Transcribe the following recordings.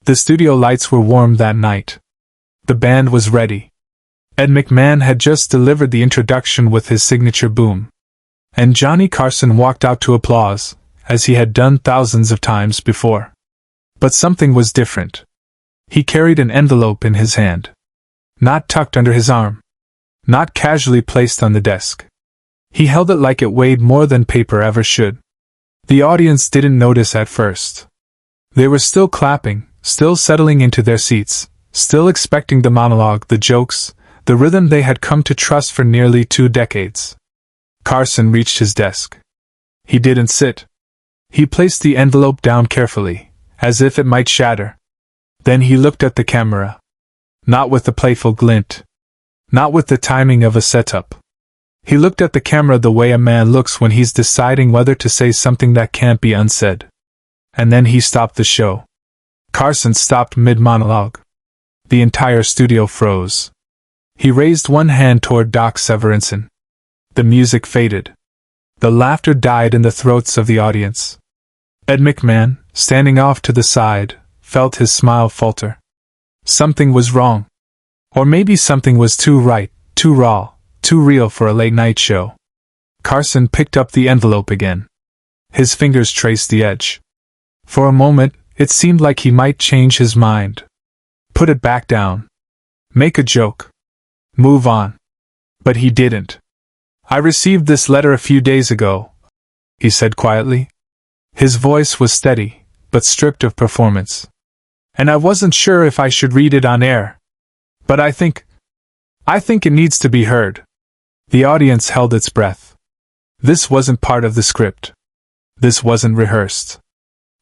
The studio lights were warm that night. The band was ready. Ed McMahon had just delivered the introduction with his signature boom. And Johnny Carson walked out to applause, as he had done thousands of times before. But something was different. He carried an envelope in his hand. Not tucked under his arm. Not casually placed on the desk. He held it like it weighed more than paper ever should. The audience didn't notice at first. They were still clapping, still settling into their seats, still expecting the monologue, the jokes, the rhythm they had come to trust for nearly 2 decades. Carson reached his desk. He didn't sit. He placed the envelope down carefully, as if it might shatter. Then he looked at the camera. Not with a playful glint. Not with the timing of a setup. He looked at the camera the way a man looks when he's deciding whether to say something that can't be unsaid. And then he stopped the show. Carson stopped mid-monologue. The entire studio froze. He raised one hand toward Doc Severinsen. The music faded. The laughter died in the throats of the audience. Ed McMahon, standing off to the side, felt his smile falter. Something was wrong. Or maybe something was too right, too raw, too real for a late-night show. Carson picked up the envelope again. His fingers traced the edge. For a moment, it seemed like he might change his mind. Put it back down. Make a joke. Move on. But he didn't. "I received this letter a few days ago," he said quietly. His voice was steady, but stripped of performance. "And I wasn't sure if I should read it on air. But I think it needs to be heard." The audience held its breath. This wasn't part of the script. This wasn't rehearsed.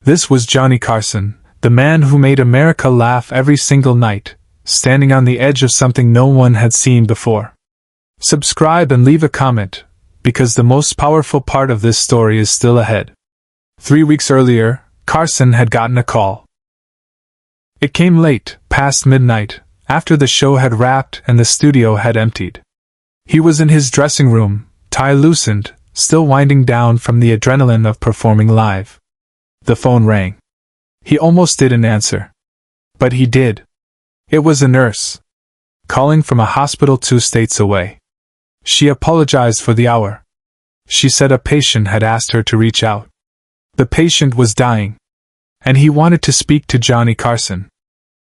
This was Johnny Carson, the man who made America laugh every single night, standing on the edge of something no one had seen before. Subscribe and leave a comment, because the most powerful part of this story is still ahead. 3 weeks earlier, Carson had gotten a call. It came late, past midnight, after the show had wrapped and the studio had emptied. He was in his dressing room, tie loosened, still winding down from the adrenaline of performing live. The phone rang. He almost didn't answer. But he did. It was a nurse. Calling from a hospital 2 states away. She apologized for the hour. She said a patient had asked her to reach out. The patient was dying. And he wanted to speak to Johnny Carson.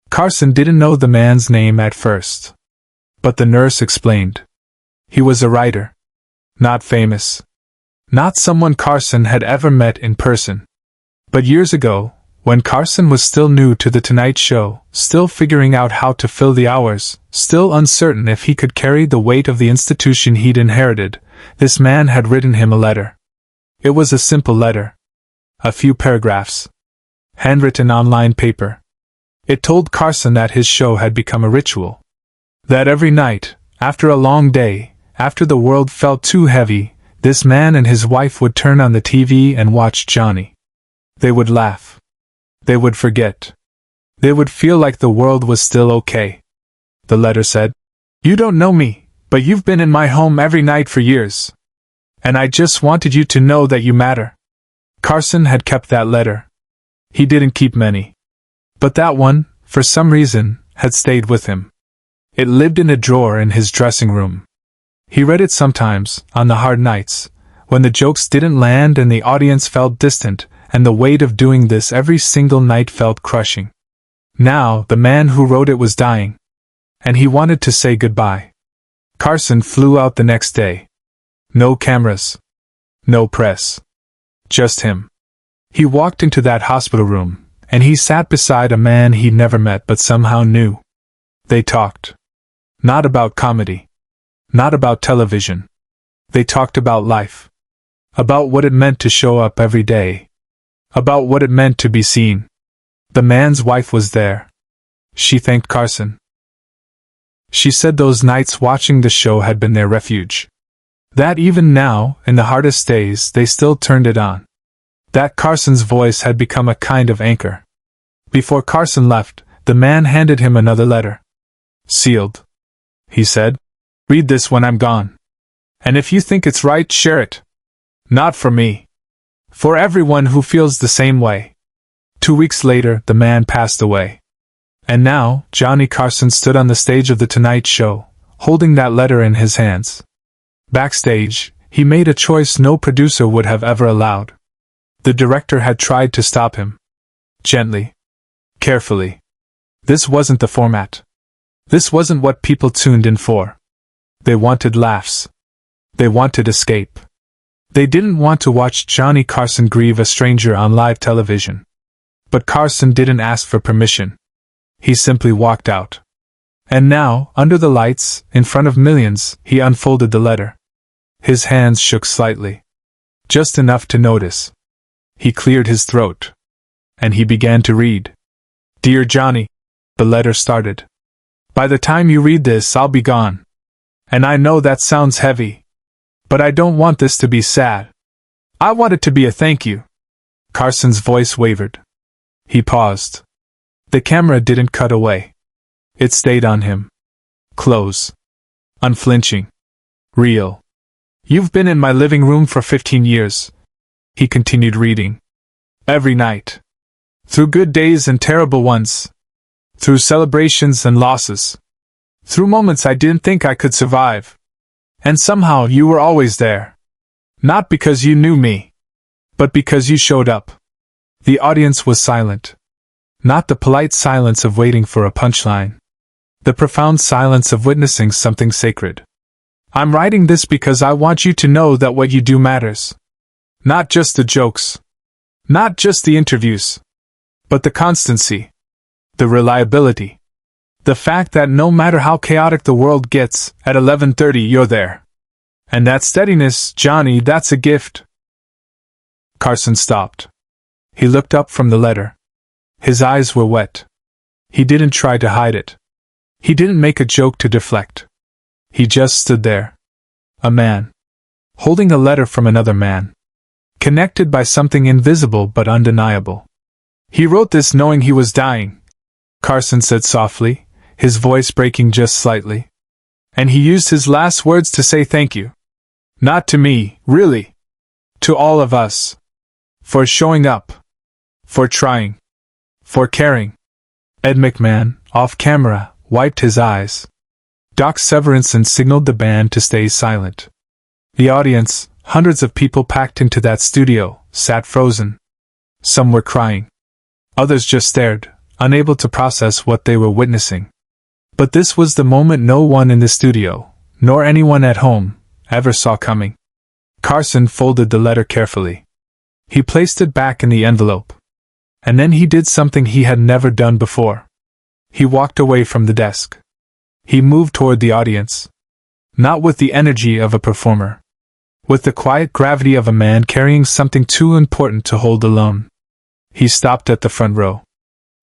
Carson didn't know the man's name at first. But the nurse explained. He was a writer. Not famous. Not someone Carson had ever met in person. But years ago, when Carson was still new to The Tonight Show, still figuring out how to fill the hours, still uncertain if he could carry the weight of the institution he'd inherited, this man had written him a letter. It was a simple letter. A few paragraphs. Handwritten online paper. It told Carson that his show had become a ritual. That every night, after a long day, after the world felt too heavy, this man and his wife would turn on the TV and watch Johnny. They would laugh. They would forget. They would feel like the world was still okay. The letter said, "You don't know me, but you've been in my home every night for years. And I just wanted you to know that you matter." Carson had kept that letter. He didn't keep many. But that one, for some reason, had stayed with him. It lived in a drawer in his dressing room. He read it sometimes, on the hard nights, when the jokes didn't land and the audience felt distant, and the weight of doing this every single night felt crushing. Now, the man who wrote it was dying. And he wanted to say goodbye. Carson flew out the next day. No cameras. No press. Just him. He walked into that hospital room, and he sat beside a man he'd never met but somehow knew. They talked. Not about comedy. Not about television. They talked about life. About what it meant to show up every day. About what it meant to be seen. The man's wife was there. She thanked Carson. She said those nights watching the show had been their refuge. That even now, in the hardest days, they still turned it on. That Carson's voice had become a kind of anchor. Before Carson left, the man handed him another letter. "Sealed," he said. "Read this when I'm gone. And if you think it's right, share it. Not for me. For everyone who feels the same way." 2 weeks later, the man passed away. And now, Johnny Carson stood on the stage of The Tonight Show, holding that letter in his hands. Backstage, he made a choice no producer would have ever allowed. The director had tried to stop him. Gently. Carefully. This wasn't the format. This wasn't what people tuned in for. They wanted laughs. They wanted escape. They didn't want to watch Johnny Carson grieve a stranger on live television. But Carson didn't ask for permission. He simply walked out. And now, under the lights, in front of millions, he unfolded the letter. His hands shook slightly. Just enough to notice. He cleared his throat. And he began to read. Dear Johnny, the letter started. By the time you read this, I'll be gone. And I know that sounds heavy. But I don't want this to be sad. I want it to be a thank you. Carson's voice wavered. He paused. The camera didn't cut away. It stayed on him. Close. Unflinching. Real. You've been in my living room for 15 years. He continued reading. Every night. Through good days and terrible ones. Through celebrations and losses. Through moments I didn't think I could survive. And somehow you were always there. Not because you knew me. But because you showed up. The audience was silent. Not the polite silence of waiting for a punchline. The profound silence of witnessing something sacred. I'm writing this because I want you to know that what you do matters. Not just the jokes. Not just the interviews. But the constancy. The reliability. The fact that no matter how chaotic the world gets, at 11:30 you're there. And that steadiness, Johnny, that's a gift. Carson stopped. He looked up from the letter. His eyes were wet. He didn't try to hide it. He didn't make a joke to deflect. He just stood there. A man. Holding a letter from another man. Connected by something invisible but undeniable. He wrote this knowing he was dying. Carson said softly, his voice breaking just slightly. And he used his last words to say thank you. Not to me, really. To all of us. For showing up. For trying. For caring. Ed McMahon, off camera, wiped his eyes. Doc Severinsen signaled the band to stay silent. The audience, hundreds of people packed into that studio, sat frozen. Some were crying. Others just stared, unable to process what they were witnessing. But this was the moment no one in the studio, nor anyone at home, ever saw coming. Carson folded the letter carefully. He placed it back in the envelope. And then he did something he had never done before. He walked away from the desk. He moved toward the audience. Not with the energy of a performer. With the quiet gravity of a man carrying something too important to hold alone. He stopped at the front row.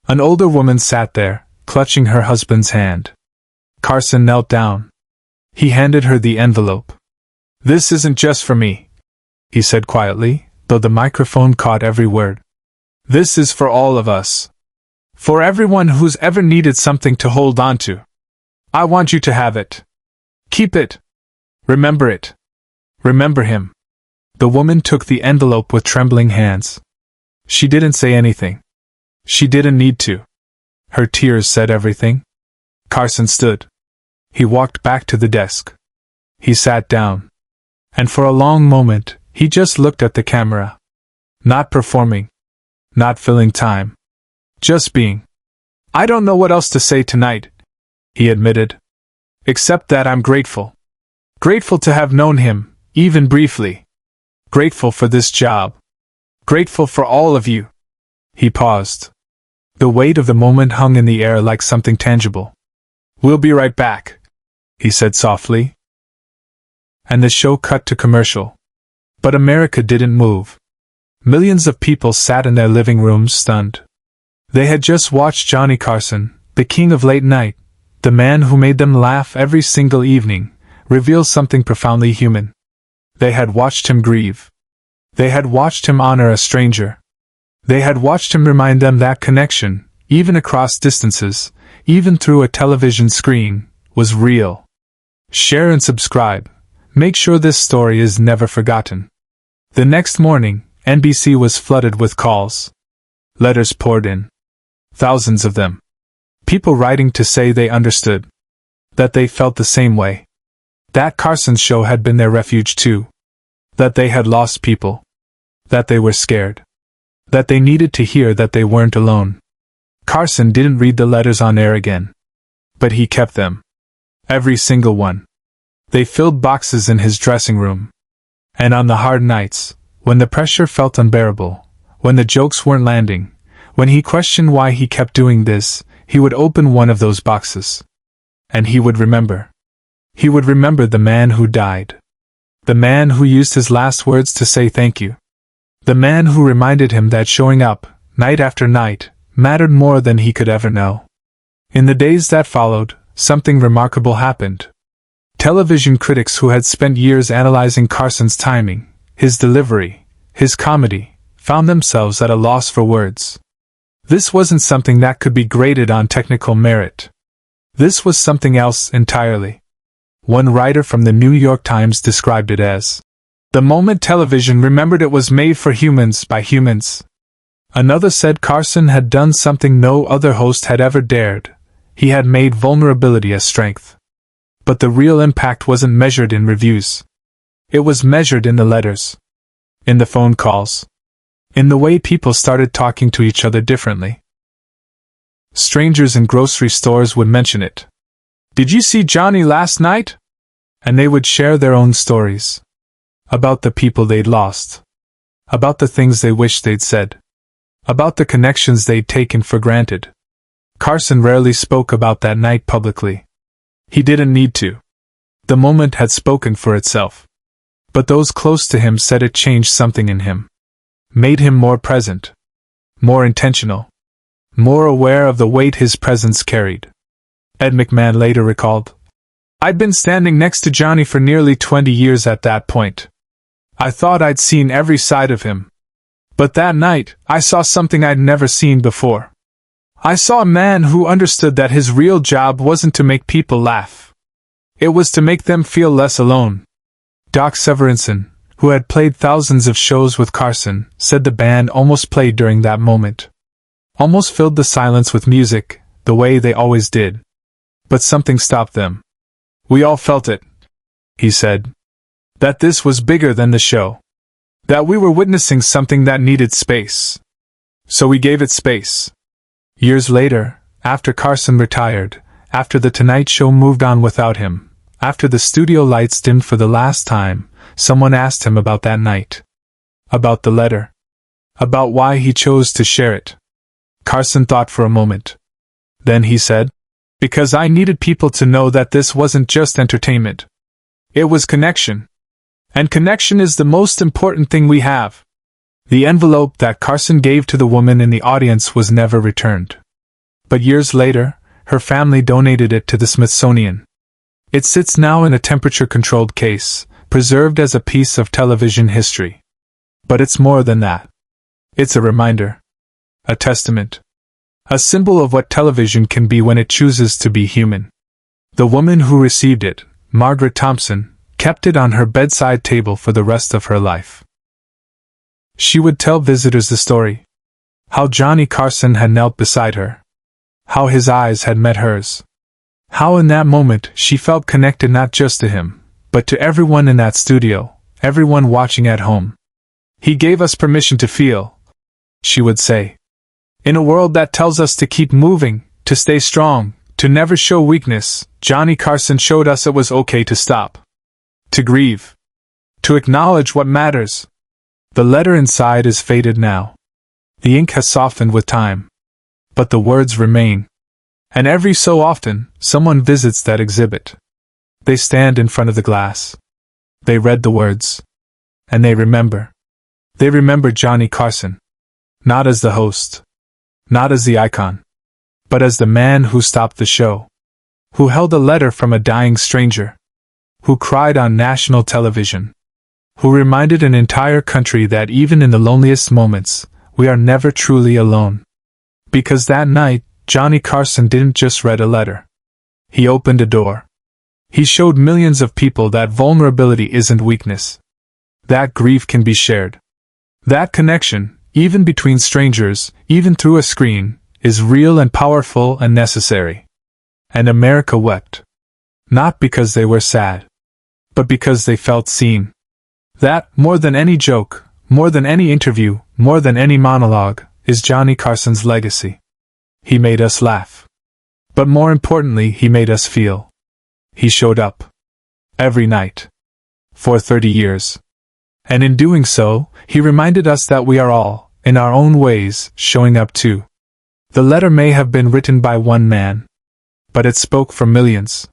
An older woman sat there, clutching her husband's hand. Carson knelt down. He handed her the envelope. This isn't just for me, he said quietly, though the microphone caught every word. This is for all of us. For everyone who's ever needed something to hold on to. I want you to have it. Keep it. Remember it. Remember him. The woman took the envelope with trembling hands. She didn't say anything. She didn't need to. Her tears said everything. Carson stood. He walked back to the desk. He sat down. And for a long moment, he just looked at the camera. Not performing. Not filling time. Just being. I don't know what else to say tonight, he admitted. Except that I'm grateful. Grateful to have known him, even briefly. Grateful for this job. Grateful for all of you. He paused. The weight of the moment hung in the air like something tangible. We'll be right back, he said softly. And the show cut to commercial. But America didn't move. Millions of people sat in their living rooms stunned. They had just watched Johnny Carson, the king of late night, the man who made them laugh every single evening, reveal something profoundly human. They had watched him grieve. They had watched him honor a stranger. They had watched him remind them that connection, even across distances, even through a television screen, was real. Share and subscribe. Make sure this story is never forgotten. The next morning, NBC was flooded with calls. Letters poured in. Thousands of them. People writing to say they understood. That they felt the same way. That Carson's show had been their refuge too. That they had lost people. That they were scared. That they needed to hear that they weren't alone. Carson didn't read the letters on air again. But he kept them. Every single one. They filled boxes in his dressing room. And on the hard nights, when the pressure felt unbearable, when the jokes weren't landing, when he questioned why he kept doing this, he would open one of those boxes. And he would remember. He would remember the man who died. The man who used his last words to say thank you. The man who reminded him that showing up, night after night, mattered more than he could ever know. In the days that followed, something remarkable happened. Television critics who had spent years analyzing Carson's timing, his delivery, his comedy, found themselves at a loss for words. This wasn't something that could be graded on technical merit. This was something else entirely. One writer from the New York Times described it as the moment television remembered it was made for humans by humans. Another said Carson had done something no other host had ever dared. He had made vulnerability a strength. But the real impact wasn't measured in reviews. It was measured in the letters. In the phone calls. In the way people started talking to each other differently. Strangers in grocery stores would mention it. "Did you see Johnny last night?" And they would share their own stories. About the people they'd lost. About the things they wished they'd said. About the connections they'd taken for granted. Carson rarely spoke about that night publicly. He didn't need to. The moment had spoken for itself. But those close to him said it changed something in him. Made him more present. More intentional. More aware of the weight his presence carried. Ed McMahon later recalled, "I'd been standing next to Johnny for nearly 20 years at that point. I thought I'd seen every side of him. But that night, I saw something I'd never seen before. I saw a man who understood that his real job wasn't to make people laugh. It was to make them feel less alone." Doc Severinsen, who had played thousands of shows with Carson, said the band almost played during that moment. Almost filled the silence with music, the way they always did. But something stopped them. "We all felt it," he said. "That this was bigger than the show. That we were witnessing something that needed space. So we gave it space." Years later, after Carson retired, after The Tonight Show moved on without him, after the studio lights dimmed for the last time, someone asked him about that night. About the letter. About why he chose to share it. Carson thought for a moment. Then he said, "Because I needed people to know that this wasn't just entertainment. It was connection. And connection is the most important thing we have." The envelope that Carson gave to the woman in the audience was never returned. But years later, her family donated it to the Smithsonian. It sits now in a temperature-controlled case, preserved as a piece of television history. But it's more than that. It's a reminder. A testament. A symbol of what television can be when it chooses to be human. The woman who received it, Margaret Thompson, kept it on her bedside table for the rest of her life. She would tell visitors the story. How Johnny Carson had knelt beside her. How his eyes had met hers. How in that moment she felt connected not just to him, but to everyone in that studio, everyone watching at home. "He gave us permission to feel," she would say. "In a world that tells us to keep moving, to stay strong, to never show weakness, Johnny Carson showed us it was okay to stop. To grieve. To acknowledge what matters." The letter inside is faded now. The ink has softened with time. But the words remain. And every so often, someone visits that exhibit. They stand in front of the glass. They read the words. And they remember. They remember Johnny Carson. Not as the host. Not as the icon. But as the man who stopped the show. Who held a letter from a dying stranger. Who cried on national television. Who reminded an entire country that even in the loneliest moments, we are never truly alone. Because that night, Johnny Carson didn't just read a letter. He opened a door. He showed millions of people that vulnerability isn't weakness. That grief can be shared. That connection, even between strangers, even through a screen, is real and powerful and necessary. And America wept. Not because they were sad, but because they felt seen. That, more than any joke, more than any interview, more than any monologue, is Johnny Carson's legacy. He made us laugh. But more importantly, he made us feel. He showed up. Every night. For 30 years. And in doing so, he reminded us that we are all, in our own ways, showing up too. The letter may have been written by one man, but it spoke for millions.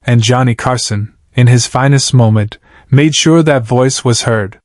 And Johnny Carson, in his finest moment, made sure that voice was heard.